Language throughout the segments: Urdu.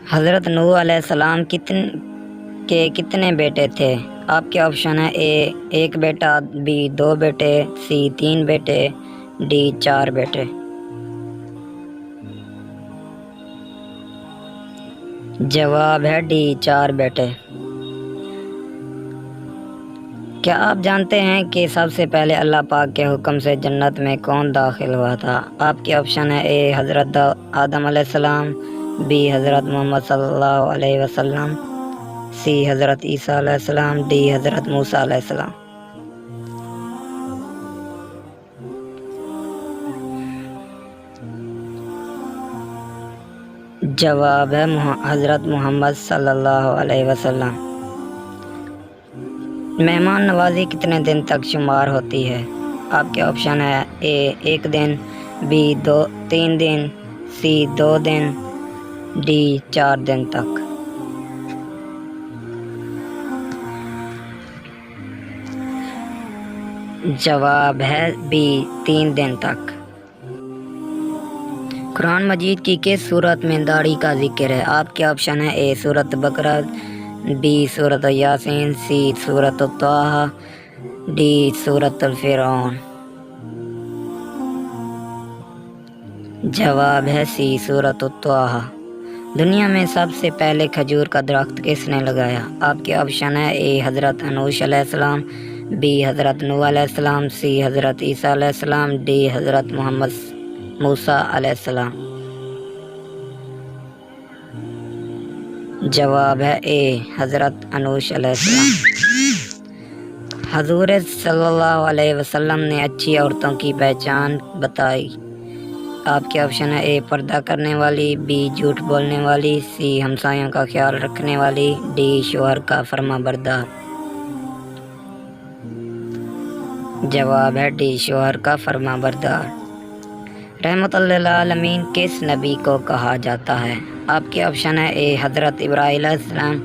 حضرت نوح علیہ السلام کے کتنے بیٹے تھے؟ آپ کے آپشن ہے اے 1 بیٹا، بی 2 بیٹے، سی 3 بیٹے، ڈی 4 بیٹے۔ جواب ہے ڈی 4 بیٹے۔ کیا آپ جانتے ہیں کہ سب سے پہلے اللہ پاک کے حکم سے جنت میں کون داخل ہوا تھا؟ آپ کے آپشن ہے اے حضرت آدم علیہ السلام، بی حضرت محمد صلی اللہ علیہ وسلم، سی حضرت عیسیٰ علیہ السلام، ڈی حضرت موسیٰ علیہ السلام۔ جواب ہے حضرت محمد صلی اللہ علیہ وسلم۔ مہمان نوازی کتنے دن تک شمار ہوتی ہے؟ آپ کے آپشن ہے اے 1 دن، be 3 then, C 2 then, D 4 دن تک۔ جواب ہے بی 3 دن تک۔ قرآن مجید کی کس سورت میں داڑھی کا ذکر ہے؟ آپ کے آپشن ہے اے سورۃ بقرہ، بی سورۃ یاسین، سی سورۃ طٰہٰ، ڈی سورۃ الفرعون۔ جواب ہے سی سورۃ طٰہٰ۔ دنیا میں سب سے پہلے کھجور کا درخت کس نے لگایا؟ آپ کے آپشن ہے اے حضرت انوش علیہ السلام، بی حضرت نوح علیہ السلام، سی حضرت عیسیٰ علیہ السلام، ڈی حضرت موسیٰ علیہ السلام۔ جواب ہے اے حضرت انوش علیہ السلام۔ حضور صلی اللہ علیہ وسلم نے اچھی عورتوں کی پہچان بتائی۔ آپ کے آپشن ہے اے پردہ کرنے والی، بی جھوٹ بولنے والی، سی ہمسایوں کا خیال رکھنے والی، ڈی شوہر کا فرما بردار۔ جواب ہے ڈی شوہر کا فرما بردار۔ رحمت للعالمین کس نبی کو کہا جاتا ہے؟ آپ کے آپشن ہے اے حضرت ابراہیم علیہ السلام،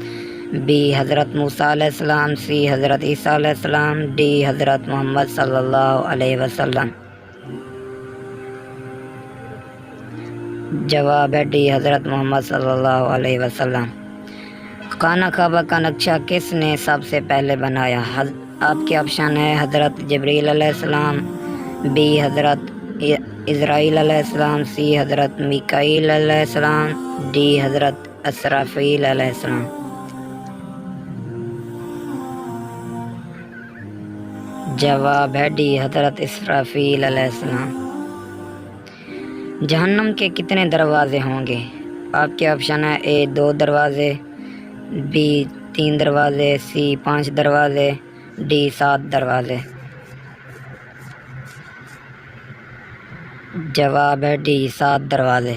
بی حضرت موسیٰ علیہ السلام، سی حضرت عیسیٰ علیہ السلام، ڈی حضرت محمد صلی اللہ علیہ وسلم۔ جواب ہے ڈی حضرت محمد صلی اللہ علیہ وسلم۔ خانہ کعبہ کا نقشہ کس نے سب سے پہلے بنایا؟ آپ کے آپشن ہے حضرت جبریل علیہ السلام، بی حضرت اسرائیل علیہ السلام، سی حضرت میکائیل علیہ السلام، ڈی حضرت اسرافیل علیہ السلام۔ جواب ہے ڈی حضرت اسرافیل علیہ السلام۔ جہنم کے کتنے دروازے ہوں گے؟ آپ کے آپشن ہے اے 2 دروازے، بی 3 دروازے، سی 5 دروازے، ڈی 7 دروازے۔ جواب ہے ڈی 7 دروازے۔